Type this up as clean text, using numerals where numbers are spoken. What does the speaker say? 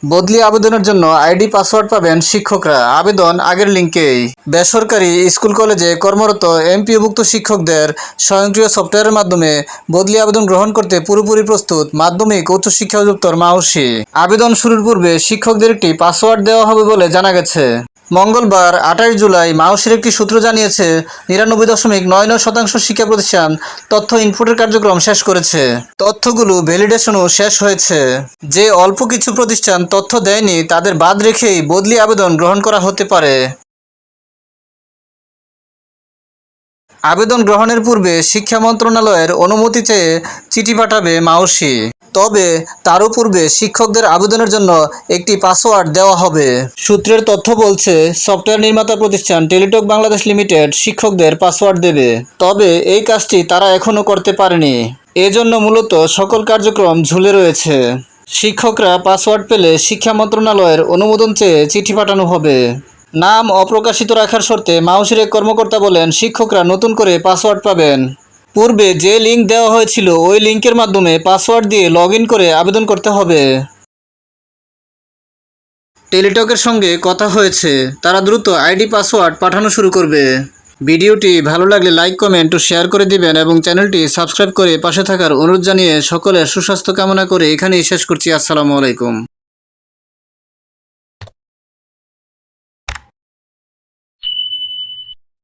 বদলি আবেদনের জন্য আইডি পাসওয়ার্ড পাবেন শিক্ষকরা। আবেদন আগের লিঙ্কেই। বেসরকারি স্কুল কলেজে কর্মরত এমপিওভুক্ত শিক্ষকদের স্বয়ংক্রিয় সফটওয়্যারের মাধ্যমে বদলি আবেদন গ্রহণ করতে পুরোপুরি প্রস্তুত মাধ্যমিক উচ্চ শিক্ষা অধিদপ্তর মাউসি। আবেদন শুরুর পূর্বে শিক্ষকদের একটি পাসওয়ার্ড দেওয়া হবে বলে জানা গেছে। মঙ্গলবার 28 জুলাই মাউসির একটি সূত্র জানিয়েছে 99.99% শিক্ষা প্রতিষ্ঠান তথ্য ইনপুটের কার্যক্রম শেষ করেছে। তথ্যগুলো ভ্যালিডেশনও শেষ হয়েছে। যে অল্প কিছু প্রতিষ্ঠান তথ্য দেয়নি তাদের বাদ রেখেই বদলি আবেদন গ্রহণ করা হতে পারে। আবেদন গ্রহণের পূর্বে শিক্ষা মন্ত্রণালয়ের অনুমতি চেয়ে চিঠি পাঠাবে মাউসি। তবে তারও পূর্বে শিক্ষকদের আবেদনের জন্য একটি পাসওয়ার্ড দেওয়া হবে। সূত্রের তথ্য বলছে সফটওয়্যার নির্মাতা প্রতিষ্ঠান টেলিটক বাংলাদেশ লিমিটেড শিক্ষকদের পাসওয়ার্ড দেবে। তবে এই কাজটি তারা এখনও করতে পারেনি। এজন্য মূলত সকল কার্যক্রম ঝুলে রয়েছে। শিক্ষকরা পাসওয়ার্ড পেলে শিক্ষা মন্ত্রণালয়ের অনুমোদন চেয়ে চিঠি পাঠানো হবে। নাম অপ্রকাশিত রাখার শর্তে মাউসির এক কর্মকর্তা বলেন, শিক্ষকরা নতুন করে পাসওয়ার্ড পাবেন। পূর্বে যে লিঙ্ক দেওয়া হয়েছিল ওই লিঙ্কের মাধ্যমে পাসওয়ার্ড দিয়ে লগ ইন করে আবেদন করতে হবে। টেলিটকের সঙ্গে কথা হয়েছে, তারা দ্রুত আইডি পাসওয়ার্ড পাঠানো শুরু করবে। ভিডিওটি ভালো লাগলে লাইক, কমেন্ট ও শেয়ার করে দিবেন এবং চ্যানেলটি সাবস্ক্রাইব করে পাশে থাকার অনুরোধ জানিয়ে সকলের সুস্বাস্থ্য কামনা করে এখানেই শেষ করছি। আসসালামু আলাইকুম।